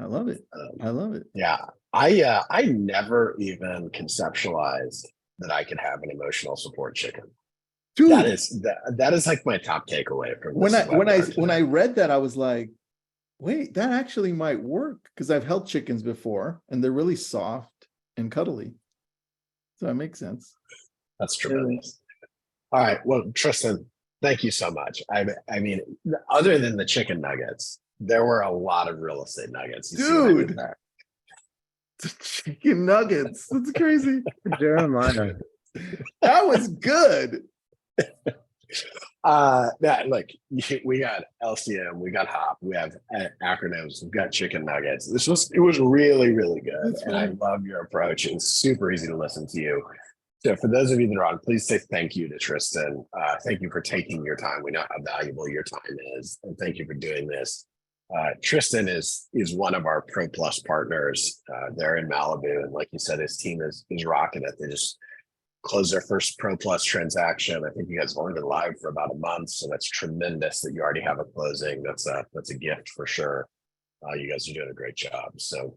I love it. I love it. Yeah. I never even conceptualized that I could have an emotional support chicken. Dude, that is like my top takeaway from this when I read that, I was like, wait, that actually might work because I've held chickens before and they're really soft and cuddly. So that makes sense. That's tremendous. All right. Well, Tristan, Thank you so much. I mean, other than the chicken nuggets, there were a lot of real estate nuggets. You see what I did Dude. there? Chicken nuggets. That's crazy. Jeremiah. That was good. Yeah, look, we got LCM, we got HOP, we have acronyms, we've got chicken nuggets. It was really, really good. That's And I funny. love your approach. It's super easy to listen to you. So for those of you that are on, please say thank you to Tristan. Thank you for taking your time. We know how valuable your time is. And thank you for doing this. Tristan is one of our Pro Plus partners. They're in Malibu. And like you said, his team is rocking it. They just closed their first Pro Plus transaction. I think you guys have only been live for about a month. So that's tremendous that you already have a closing. That's a gift for sure. You guys are doing a great job. So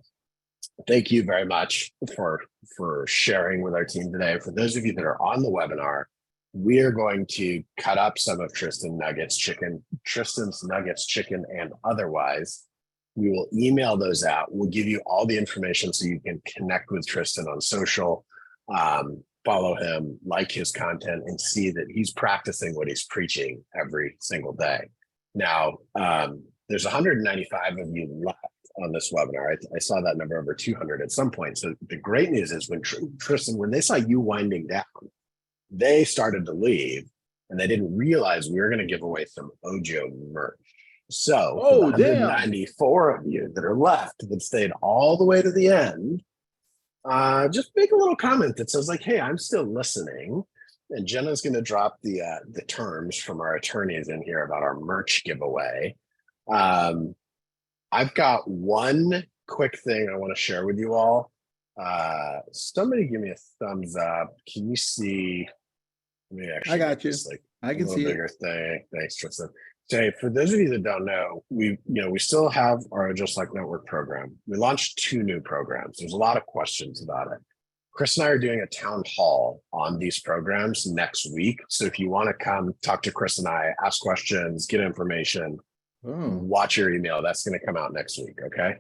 thank you very much for sharing with our team today. For those of you that are on the webinar, we are going to cut up some of Tristan's nuggets, chicken, and otherwise. We will email those out. We'll give you all the information so you can connect with Tristan on social, follow him, like his content, and see that he's practicing what he's preaching every single day. Now, there's 195 of you left on this webinar. I saw that number over 200 at some point. So the great news is when Tristan, when they saw you winding down, they started to leave and they didn't realize we were going to give away some Ojo merch. So Oh, the damn. 194 of you that are left that stayed all the way to the end, just make a little comment that says like, hey, I'm still listening. And Jenna's going to drop the terms from our attorneys in here about our merch giveaway. I've got one quick thing I want to share with you all. Somebody give me a thumbs up. Can you see? Let me actually I got you. just, like, I can a little see it. bigger thing. Thanks, Tristan. So hey, for those of you that don't know, we still have our Just Like Network program. We launched 2 new programs. There's a lot of questions about it. Chris and I are doing a town hall on these programs next week. So if you want to come talk to Chris and I, ask questions, get information, watch your email. That's going to come out next week. Okay.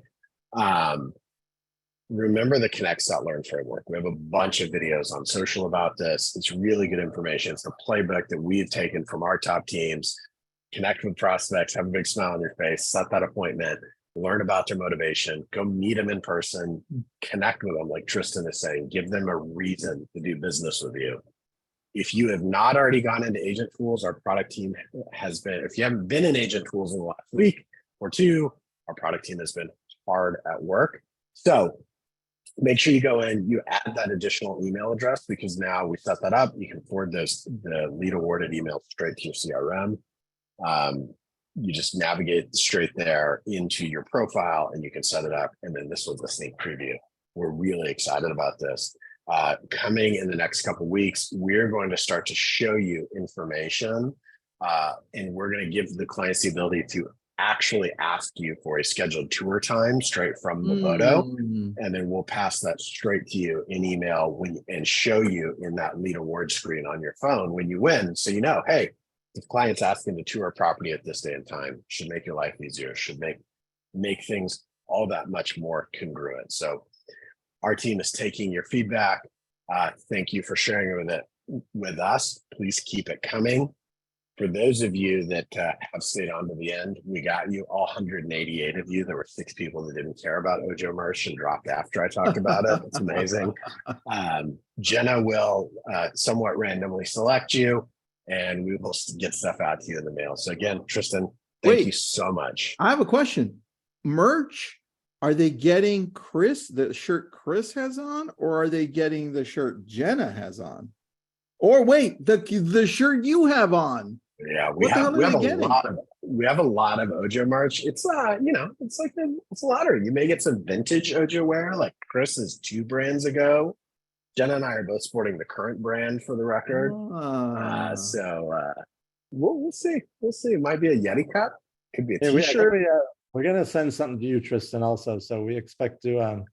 Remember the Connect.Learn framework. We have a bunch of videos on social about this. It's really good information. It's the playbook that we've taken from our top teams. Connect with prospects, have a big smile on your face, set that appointment, learn about their motivation, go meet them in person, connect with them, like Tristan is saying, give them a reason to do business with you. If you have not already gone into Agent Tools, our product team has been, if you haven't been in Agent Tools in the last week or 2, our product team has been hard at work. So make sure you go in, you add that additional email address because now we set that up. You can forward the lead awarded email straight to your CRM. You just navigate straight there into your profile and you can set it up. And then this was a sneak preview. We're really excited about this. Coming in the next couple of weeks, we're going to start to show you information and we're going to give the clients the ability to actually ask you for a scheduled tour time straight from the photo. And then we'll pass that straight to you in email and show you in that lead award screen on your phone when you win. So you know, hey, if clients asking to tour a property at this day and time should make your life easier, should make things all that much more congruent. So our team is taking your feedback. Thank you for sharing it with us. Please keep it coming. For those of you that have stayed on to the end, we got you, all 188 of you. There were 6 people that didn't care about Ojo merch and dropped after I talked about it. It's amazing. Jenna will somewhat randomly select you and we will get stuff out to you in the mail. So again, Tristan, thank you so much. I have a question. Merch, are they getting the shirt Chris has on, or are they getting the shirt Jenna has on? Or wait, the shirt you have on? We have a lot of Ojo merch. It's it's a lottery. You may get some vintage Ojo wear, like Chris's 2 brands ago. Jenna and I are both sporting the current brand for the record. We'll see. It might be a Yeti cup. Could be a t-shirt. We're gonna send something to you, Tristan, also. So we expect to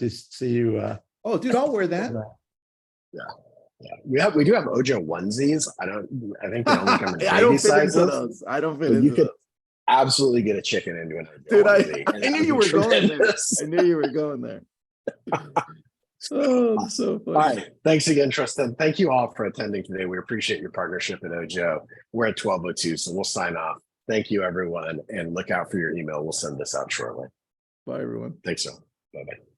see you. Oh, dude, I'll wear that. Yeah. We do have Ojo onesies. I think they only come in I don't baby fit into sizes. those. I don't fit into You could those. absolutely get a chicken into an Ojo Dude, onesie, I knew you were going there. I knew you were going there. Oh, that's so funny. All right. Thanks again, Tristan. Thank you all for attending today. We appreciate your partnership at Ojo. We're at 12:02, so we'll sign off. Thank you, everyone, and look out for your email. We'll send this out shortly. Bye, everyone. Thanks, so. Bye-bye.